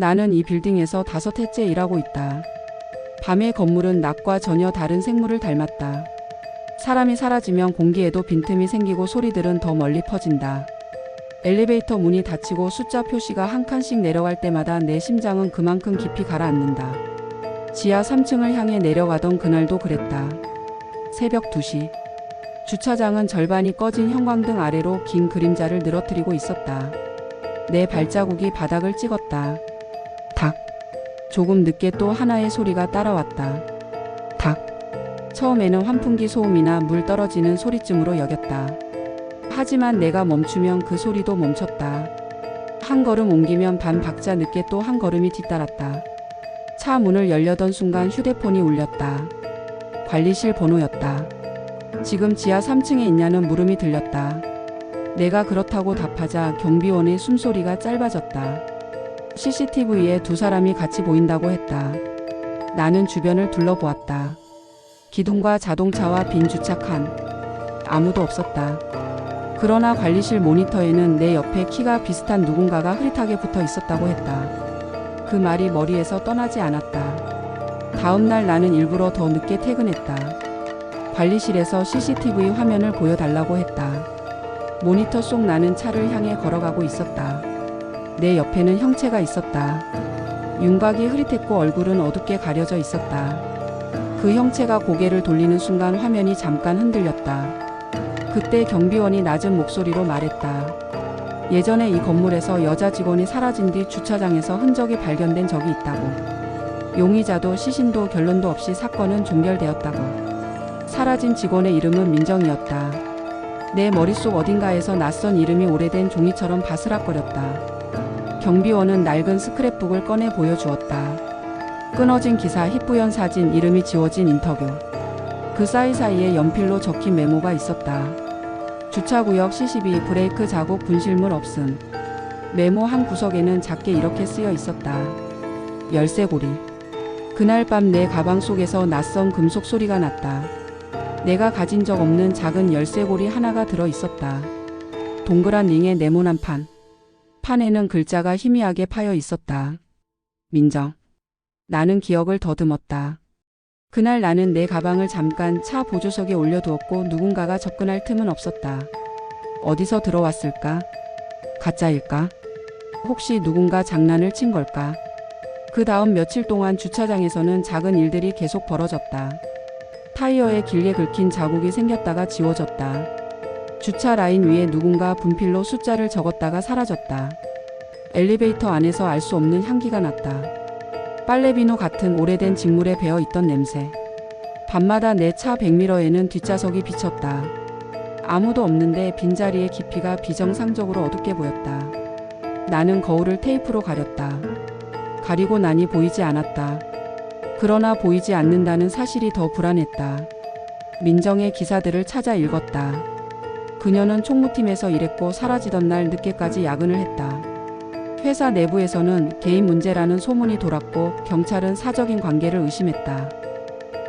나는 이 빌딩에서 5해째 일하고 있다. 밤의 건물은 낮과 전혀 다른 생물을 닮았다. 사람이 사라지면 공기에도 빈틈이 생기고 소리들은 더 멀리 퍼진다. 엘리베이터 문이 닫히고 숫자 표시가 한 칸씩 내려갈 때마다 내 심장은 그만큼 깊이 가라앉는다. 지하 3층을 향해 내려가던 그날도 그랬다. 새벽 2시. 주차장은 절반이 꺼진 형광등 아래로 긴 그림자를 늘어뜨리고 있었다. 내 발자국이 바닥을 찍었다. 탁. 조금 늦게 또 하나의 소리가 따라왔다. 탁. 처음에는 환풍기 소음이나 물 떨어지는 소리쯤으로 여겼다. 하지만 내가 멈추면 그 소리도 멈췄다. 한 걸음 옮기면 반 박자 늦게 또 한 걸음이 뒤따랐다. 차 문을 열려던 순간 휴대폰이 울렸다. 관리실 번호였다. 지금 지하 3층에 있냐는 물음이 들렸다. 내가 그렇다고 답하자 경비원의 숨소리가 짧아졌다. CCTV에 2사람이 같이 보인다고 했다. 나는 주변을 둘러보았다. 기둥과 자동차와 빈 주차칸. 아무도 없었다. 그러나 관리실 모니터에는 내 옆에 키가 비슷한 누군가가 흐릿하게 붙어 있었다고 했다. 그 말이 머리에서 떠나지 않았다. 다음 날 나는 일부러 더 늦게 퇴근했다. 관리실에서 CCTV 화면을 보여달라고 했다. 모니터 속 나는 차를 향해 걸어가고 있었다. 내 옆에는 형체가 있었다. 윤곽이 흐릿했고 얼굴은 어둡게 가려져 있었다. 그 형체가 고개를 돌리는 순간 화면이 잠깐 흔들렸다. 그때 경비원이 낮은 목소리로 말했다. 예전에 이 건물에서 여자 직원이 사라진 뒤 주차장에서 흔적이 발견된 적이 있다고. 용의자도 시신도 결론도 없이 사건은 종결되었다고. 사라진 직원의 이름은 민정이었다. 내 머릿속 어딘가에서 낯선 이름이 오래된 종이처럼 바스락거렸다. 경비원은 낡은 스크랩북을 꺼내 보여주었다. 끊어진 기사, 희뿌연 사진, 이름이 지워진 인터뷰. 그 사이사이에 연필로 적힌 메모가 있었다. 주차구역 CCTV 브레이크 자국 분실물 없음. 메모 한 구석에는 작게 이렇게 쓰여 있었다. 열쇠고리. 그날 밤 내 가방 속에서 낯선 금속 소리가 났다. 내가 가진 적 없는 작은 열쇠고리 하나가 들어 있었다. 동그란 링에 네모난 판. 판에는 글자가 희미하게 파여 있었다. 민정. 나는 기억을 더듬었다. 그날 나는 내 가방을 잠깐 차 보조석에 올려두었고 누군가가 접근할 틈은 없었다. 어디서 들어왔을까? 가짜일까? 혹시 누군가 장난을 친 걸까? 그 다음 며칠 동안 주차장에서는 작은 일들이 계속 벌어졌다. 타이어에 길게 긁힌 자국이 생겼다가 지워졌다. 주차 라인 위에 누군가 분필로 숫자를 적었다가 사라졌다. 엘리베이터 안에서 알 수 없는 향기가 났다. 빨래비누 같은 오래된 직물에 배어있던 냄새. 밤마다 내 차 백미러에는 뒷좌석이 비쳤다. 아무도 없는데 빈자리의 깊이가 비정상적으로 어둡게 보였다. 나는 거울을 테이프로 가렸다. 가리고 나니 보이지 않았다. 그러나 보이지 않는다는 사실이 더 불안했다. 민정의 기사들을 찾아 읽었다. 그녀는 총무팀에서 일했고 사라지던 날 늦게까지 야근을 했다. 회사 내부에서는 개인 문제라는 소문이 돌았고 경찰은 사적인 관계를 의심했다.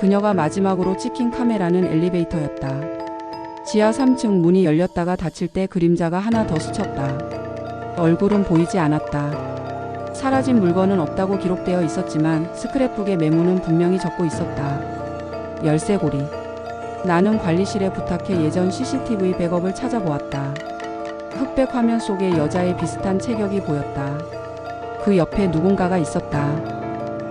그녀가 마지막으로 찍힌 카메라는 엘리베이터였다. 지하 3층 문이 열렸다가 닫힐 때 그림자가 하나 더 스쳤다. 얼굴은 보이지 않았다. 사라진 물건은 없다고 기록되어 있었지만 스크랩북의 메모는 분명히 적고 있었다. 열쇠고리. 나는 관리실에 부탁해 예전 CCTV 백업을 찾아보았다. 흑백 화면 속에 여자의 비슷한 체격이 보였다. 그 옆에 누군가가 있었다.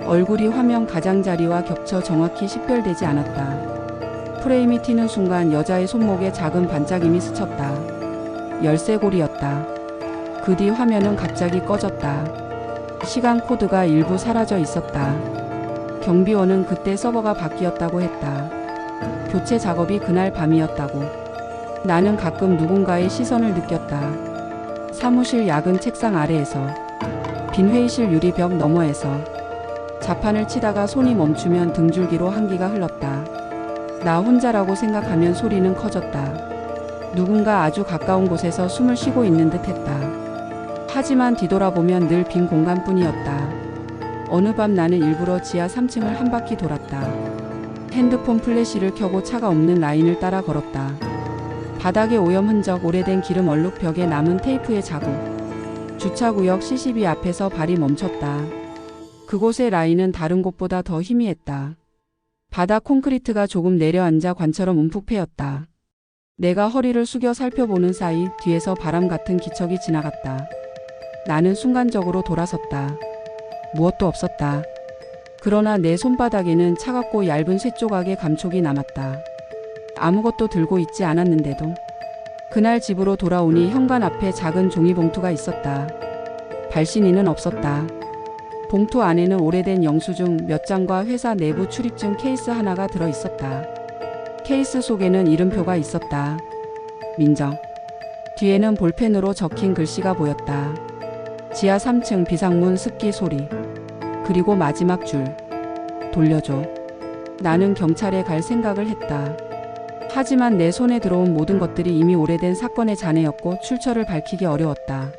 얼굴이 화면 가장자리와 겹쳐 정확히 식별되지 않았다. 프레임이 튀는 순간 여자의 손목에 작은 반짝임이 스쳤다. 열쇠고리였다. 그 뒤 화면은 갑자기 꺼졌다. 시간 코드가 일부 사라져 있었다. 경비원은 그때 서버가 바뀌었다고 했다. 교체 작업이 그날 밤이었다고. 나는 가끔 누군가의 시선을 느꼈다. 사무실 야근 책상 아래에서, 빈 회의실 유리벽 너머에서. 자판을 치다가 손이 멈추면 등줄기로 한기가 흘렀다. 나 혼자라고 생각하면 소리는 커졌다. 누군가 아주 가까운 곳에서 숨을 쉬고 있는 듯 했다. 하지만 뒤돌아보면 늘 빈 공간뿐이었다. 어느 밤 나는 일부러 지하 3층을 한 바퀴 돌았다. 핸드폰 플래시를 켜고 차가 없는 라인을 따라 걸었다. 바닥의 오염 흔적, 오래된 기름 얼룩, 벽에 남은 테이프의 자국. 주차구역 CCTV 앞에서 발이 멈췄다. 그곳의 라인은 다른 곳보다 더 희미했다. 바닥 콘크리트가 조금 내려앉아 관처럼 움푹 패였다. 내가 허리를 숙여 살펴보는 사이 뒤에서 바람 같은 기척이 지나갔다. 나는 순간적으로 돌아섰다. 무엇도 없었다. 그러나 내 손바닥에는 차갑고 얇은 쇠조각의 감촉이 남았다. 아무것도 들고 있지 않았는데도. 그날 집으로 돌아오니 현관 앞에 작은 종이봉투가 있었다. 발신인은 없었다. 봉투 안에는 오래된 영수증 몇 장과 회사 내부 출입증 케이스 하나가 들어 있었다. 케이스 속에는 이름표가 있었다. 민정. 뒤에는 볼펜으로 적힌 글씨가 보였다. 지하 3층 비상문 습기 소리. 그리고 마지막 줄. 돌려줘. 나는 경찰에 갈 생각을 했다. 하지만 내 손에 들어온 모든 것들이 이미 오래된 사건의 잔해였고 출처를 밝히기 어려웠다.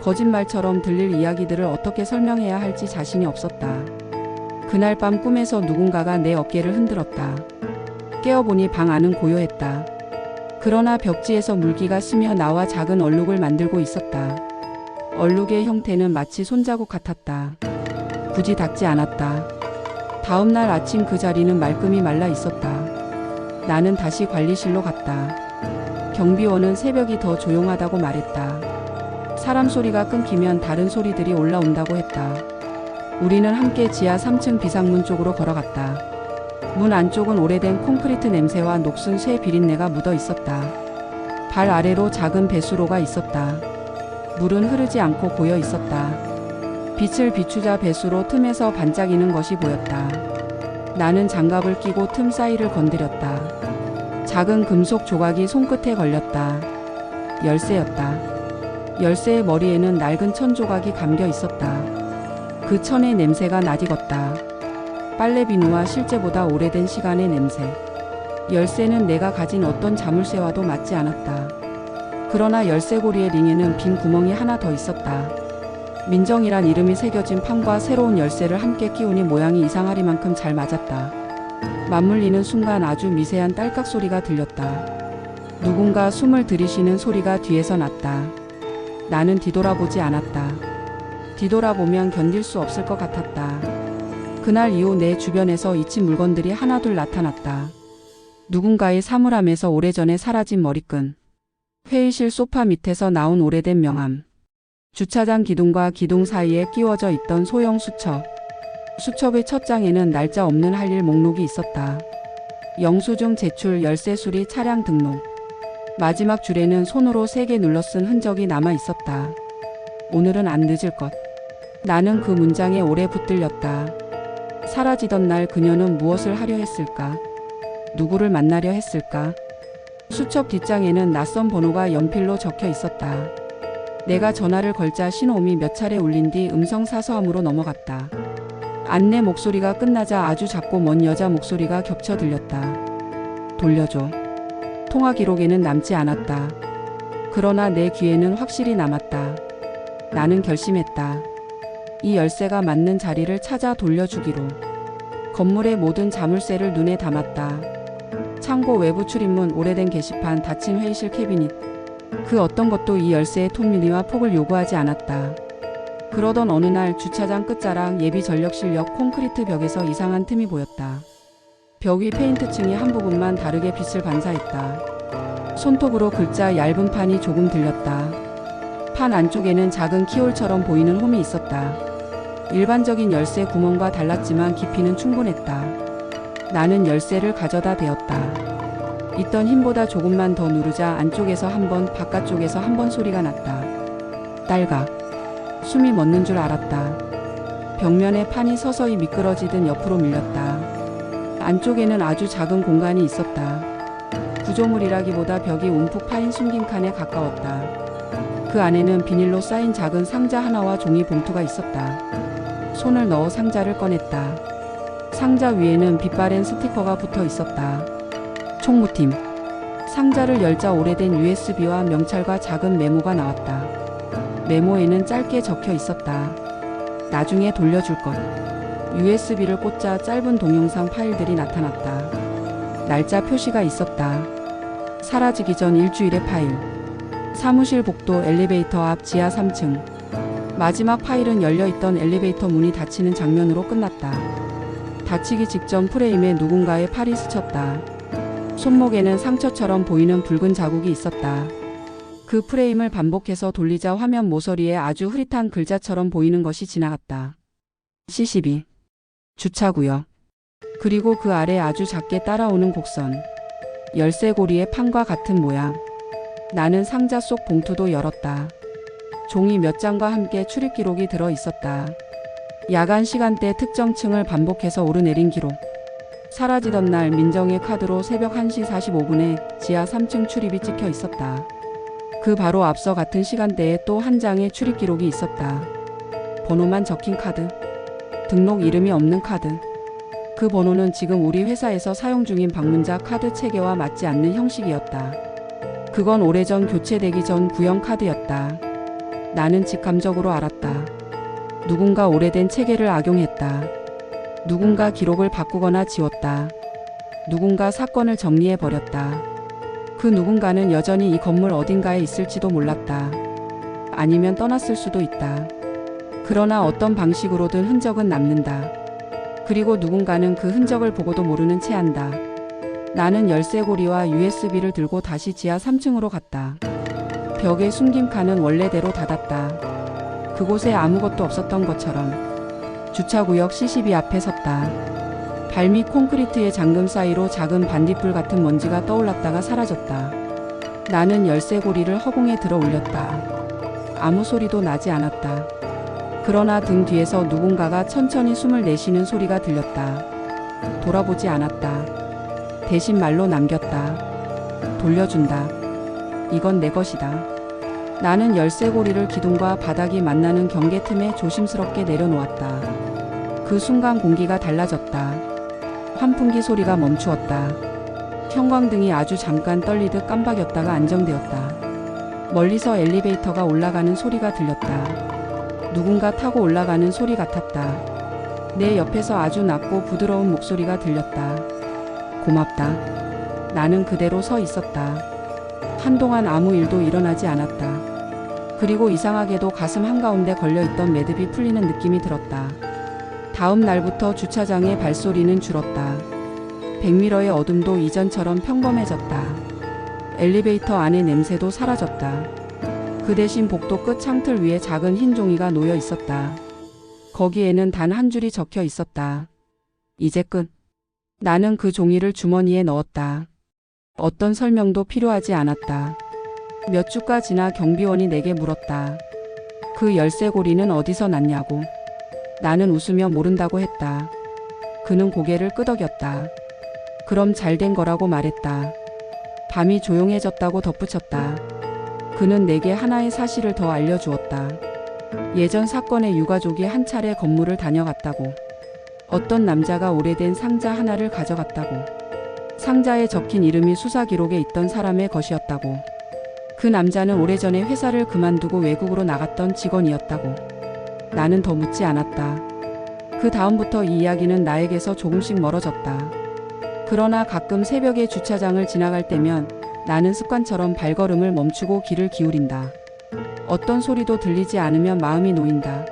거짓말처럼 들릴 이야기들을 어떻게 설명해야 할지 자신이 없었다. 그날 밤 꿈에서 누군가가 내 어깨를 흔들었다. 깨어보니 방 안은 고요했다. 그러나 벽지에서 물기가 스며 나와 작은 얼룩을 만들고 있었다. 얼룩의 형태는 마치 손자국 같았다. 굳이 닦지 않았다. 다음 날 아침 그 자리는 말끔히 말라 있었다. 나는 다시 관리실로 갔다. 경비원은 새벽이 더 조용하다고 말했다. 사람 소리가 끊기면 다른 소리들이 올라온다고 했다. 우리는 함께 지하 3층 비상문 쪽으로 걸어갔다. 문 안쪽은 오래된 콘크리트 냄새와 녹슨 쇠 비린내가 묻어 있었다. 발 아래로 작은 배수로가 있었다. 물은 흐르지 않고 고여 있었다. 빛을 비추자 배수로 틈에서 반짝이는 것이 보였다. 나는 장갑을 끼고 틈 사이를 건드렸다. 작은 금속 조각이 손끝에 걸렸다. 열쇠였다. 열쇠의 머리에는 낡은 천 조각이 감겨 있었다. 그 천의 냄새가 낯익었다. 빨래 비누와 실제보다 오래된 시간의 냄새. 열쇠는 내가 가진 어떤 자물쇠와도 맞지 않았다. 그러나 열쇠고리의 링에는 빈 구멍이 하나 더 있었다. 민정이란 이름이 새겨진 판과 새로운 열쇠를 함께 끼우니 모양이 이상하리만큼 잘 맞았다. 맞물리는 순간 아주 미세한 딸깍 소리가 들렸다. 누군가 숨을 들이쉬는 소리가 뒤에서 났다. 나는 뒤돌아보지 않았다. 뒤돌아보면 견딜 수 없을 것 같았다. 그날 이후 내 주변에서 잊힌 물건들이 하나둘 나타났다. 누군가의 사물함에서 오래전에 사라진 머리끈. 회의실 소파 밑에서 나온 오래된 명함. 주차장 기둥과 기둥 사이에 끼워져 있던 소형 수첩. 수첩의 첫 장에는 날짜 없는 할 일 목록이 있었다. 영수증 제출, 열쇠 수리, 차량 등록. 마지막 줄에는 손으로 세게 눌러 쓴 흔적이 남아 있었다. 오늘은 안 늦을 것. 나는 그 문장에 오래 붙들렸다. 사라지던 날 그녀는 무엇을 하려 했을까? 누구를 만나려 했을까? 수첩 뒷장에는 낯선 번호가 연필로 적혀 있었다. 내가 전화를 걸자 신호음이 몇 차례 울린 뒤 음성 사서함으로 넘어갔다. 안내 목소리가 끝나자 아주 작고 먼 여자 목소리가 겹쳐 들렸다. 돌려줘. 통화 기록에는 남지 않았다. 그러나 내 귀에는 확실히 남았다. 나는 결심했다. 이 열쇠가 맞는 자리를 찾아 돌려주기로. 건물의 모든 자물쇠를 눈에 담았다. 창고 외부 출입문, 오래된 게시판, 닫힌 회의실 캐비닛. 그 어떤 것도 이 열쇠의 톱니와 폭을 요구하지 않았다. 그러던 어느 날 주차장 끝자락 예비 전력실 옆 콘크리트 벽에서 이상한 틈이 보였다. 벽 위 페인트층이 한 부분만 다르게 빛을 반사했다. 손톱으로 긁자 얇은 판이 조금 들렸다. 판 안쪽에는 작은 키홀처럼 보이는 홈이 있었다. 일반적인 열쇠 구멍과 달랐지만 깊이는 충분했다. 나는 열쇠를 가져다 대었다. 있던 힘보다 조금만 더 누르자 안쪽에서 한 번, 바깥쪽에서 한 번 소리가 났다. 딸각. 숨이 멎는 줄 알았다. 벽면에 판이 서서히 미끄러지듯 옆으로 밀렸다. 안쪽에는 아주 작은 공간이 있었다. 구조물이라기보다 벽이 움푹 파인 숨긴 칸에 가까웠다. 그 안에는 비닐로 쌓인 작은 상자 하나와 종이 봉투가 있었다. 손을 넣어 상자를 꺼냈다. 상자 위에는 빛바랜 스티커가 붙어 있었다. 총무팀. 상자를 열자 오래된 USB와 명찰과 작은 메모가 나왔다. 메모에는 짧게 적혀 있었다. 나중에 돌려줄 것. USB를 꽂자 짧은 동영상 파일들이 나타났다. 날짜 표시가 있었다. 사라지기 전 일주일의 파일. 사무실 복도 엘리베이터 앞 지하 3층. 마지막 파일은 열려있던 엘리베이터 문이 닫히는 장면으로 끝났다. 닫히기 직전 프레임에 누군가의 팔이 스쳤다. 손목에는 상처처럼 보이는 붉은 자국이 있었다. 그 프레임을 반복해서 돌리자 화면 모서리에 아주 흐릿한 글자처럼 보이는 것이 지나갔다. C12. 주차구역. 그리고 그 아래 아주 작게 따라오는 곡선. 열쇠고리의 판과 같은 모양. 나는 상자 속 봉투도 열었다. 종이 몇 장과 함께 출입 기록이 들어 있었다. 야간 시간대 특정 층을 반복해서 오르내린 기록. 사라지던 날 민정의 카드로 새벽 1시 45분에 지하 3층 출입이 찍혀 있었다. 그 바로 앞서 같은 시간대에 또 한 장의 출입 기록이 있었다. 번호만 적힌 카드. 등록 이름이 없는 카드. 그 번호는 지금 우리 회사에서 사용 중인 방문자 카드 체계와 맞지 않는 형식이었다. 그건 오래전 교체되기 전 구형 카드였다. 나는 직감적으로 알았다. 누군가 오래된 체계를 악용했다. 누군가 기록을 바꾸거나 지웠다. 누군가 사건을 정리해버렸다. 그 누군가는 여전히 이 건물 어딘가에 있을지도 몰랐다. 아니면 떠났을 수도 있다. 그러나 어떤 방식으로든 흔적은 남는다. 그리고 누군가는 그 흔적을 보고도 모르는 채 한다. 나는 열쇠고리와 USB를 들고 다시 지하 3층으로 갔다. 벽에 숨긴 칸은 원래대로 닫았다. 그곳에 아무것도 없었던 것처럼. 주차구역 C12 앞에 섰다. 발밑 콘크리트의 잠금 사이로 작은 반딧불 같은 먼지가 떠올랐다가 사라졌다. 나는 열쇠고리를 허공에 들어 올렸다. 아무 소리도 나지 않았다. 그러나 등 뒤에서 누군가가 천천히 숨을 내쉬는 소리가 들렸다. 돌아보지 않았다. 대신 말로 남겼다. 돌려준다. 이건 내 것이다. 나는 열쇠고리를 기둥과 바닥이 만나는 경계 틈에 조심스럽게 내려놓았다. 그 순간 공기가 달라졌다. 환풍기 소리가 멈추었다. 형광등이 아주 잠깐 떨리듯 깜박였다가 안정되었다. 멀리서 엘리베이터가 올라가는 소리가 들렸다. 누군가 타고 올라가는 소리 같았다. 내 옆에서 아주 낮고 부드러운 목소리가 들렸다. 고맙다. 나는 그대로 서 있었다. 한동안 아무 일도 일어나지 않았다. 그리고 이상하게도 가슴 한가운데 걸려있던 매듭이 풀리는 느낌이 들었다. 다음 날부터 주차장의 발소리는 줄었다. 백미러의 어둠도 이전처럼 평범해졌다. 엘리베이터 안의 냄새도 사라졌다. 그 대신 복도 끝 창틀 위에 작은 흰 종이가 놓여 있었다. 거기에는 단 한 줄이 적혀 있었다. 이제 끝. 나는 그 종이를 주머니에 넣었다. 어떤 설명도 필요하지 않았다. 몇 주가 지나 경비원이 내게 물었다. 그 열쇠고리는 어디서 났냐고. 나는 웃으며 모른다고 했다. 그는 고개를 끄덕였다. 그럼 잘된 거라고 말했다. 밤이 조용해졌다고 덧붙였다. 그는 내게 하나의 사실을 더 알려주었다. 예전 사건의 유가족이 한 차례 건물을 다녀갔다고. 어떤 남자가 오래된 상자 하나를 가져갔다고. 상자에 적힌 이름이 수사 기록에 있던 사람의 것이었다고. 그 남자는 오래전에 회사를 그만두고 외국으로 나갔던 직원이었다고. 나는 더 묻지 않았다. 그 다음부터 이 이야기는 나에게서 조금씩 멀어졌다. 그러나 가끔 새벽에 주차장을 지나갈 때면 나는 습관처럼 발걸음을 멈추고 귀를 기울인다. 어떤 소리도 들리지 않으면 마음이 놓인다.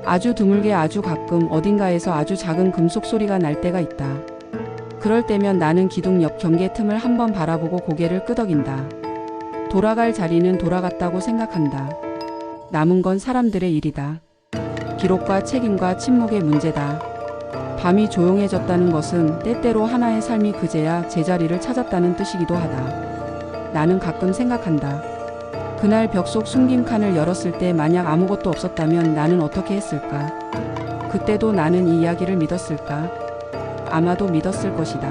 아주 드물게 아주 가끔 어딘가에서 아주 작은 금속 소리가 날 때가 있다. 그럴 때면 나는 기둥 옆 경계 틈을 한번 바라보고 고개를 끄덕인다. 돌아갈 자리는 돌아갔다고 생각한다. 남은 건 사람들의 일이다. 기록과 책임과 침묵의 문제다. 밤이 조용해졌다는 것은 때때로 하나의 삶이 그제야 제자리를 찾았다는 뜻이기도 하다. 나는 가끔 생각한다. 그날 벽 속 숨긴 칸을 열었을 때 만약 아무것도 없었다면 나는 어떻게 했을까? 그때도 나는 이 이야기를 믿었을까? 아마도 믿었을 것이다.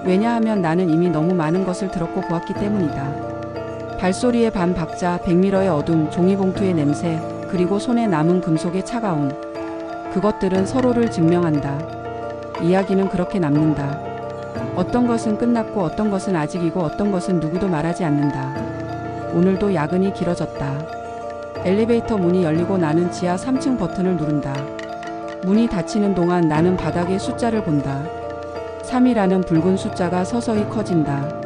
왜냐하면 나는 이미 너무 많은 것을 들었고 보았기 때문이다. 발소리의 반 박자, 백미러의 어둠, 종이봉투의 냄새, 그리고 손에 남은 금속의 차가움. 그것들은 서로를 증명한다. 이야기는 그렇게 남는다. 어떤 것은 끝났고 어떤 것은 아직이고 어떤 것은 누구도 말하지 않는다. 오늘도 야근이 길어졌다. 엘리베이터 문이 열리고 나는 지하 3층 버튼을 누른다. 문이 닫히는 동안 나는 바닥에 숫자를 본다. 3이라는 붉은 숫자가 서서히 커진다.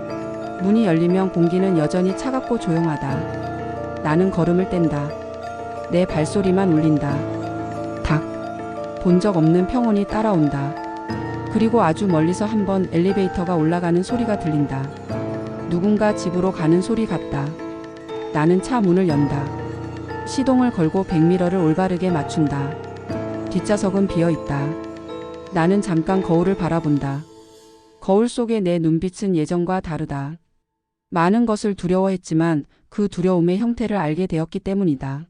문이 열리면 공기는 여전히 차갑고 조용하다. 나는 걸음을 뗀다. 내 발소리만 울린다. 닭. 본 적 없는 평온이 따라온다. 그리고 아주 멀리서 한번 엘리베이터가 올라가는 소리가 들린다. 누군가 집으로 가는 소리 같다. 나는 차 문을 연다. 시동을 걸고 백미러를 올바르게 맞춘다. 뒷좌석은 비어 있다. 나는 잠깐 거울을 바라본다. 거울 속의 내 눈빛은 예전과 다르다. 많은 것을 두려워했지만 그 두려움의 형태를 알게 되었기 때문이다.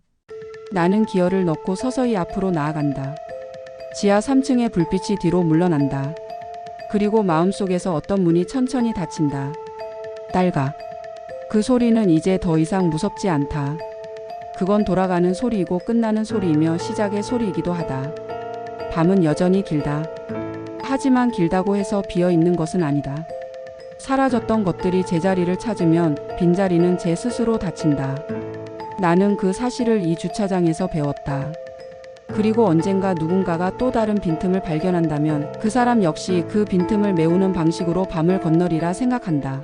나는 기어를 넣고 서서히 앞으로 나아간다. 지하 3층의 불빛이 뒤로 물러난다. 그리고 마음속에서 어떤 문이 천천히 닫힌다. 딸가. 그 소리는 이제 더 이상 무섭지 않다. 그건 돌아가는 소리이고 끝나는 소리이며 시작의 소리이기도 하다. 밤은 여전히 길다. 하지만 길다고 해서 비어 있는 것은 아니다. 사라졌던 것들이 제자리를 찾으면 빈자리는 제 스스로 닫힌다. 나는 그 사실을 이 주차장에서 배웠다. 그리고 언젠가 누군가가 또 다른 빈틈을 발견한다면 그 사람 역시 그 빈틈을 메우는 방식으로 밤을 건너리라 생각한다.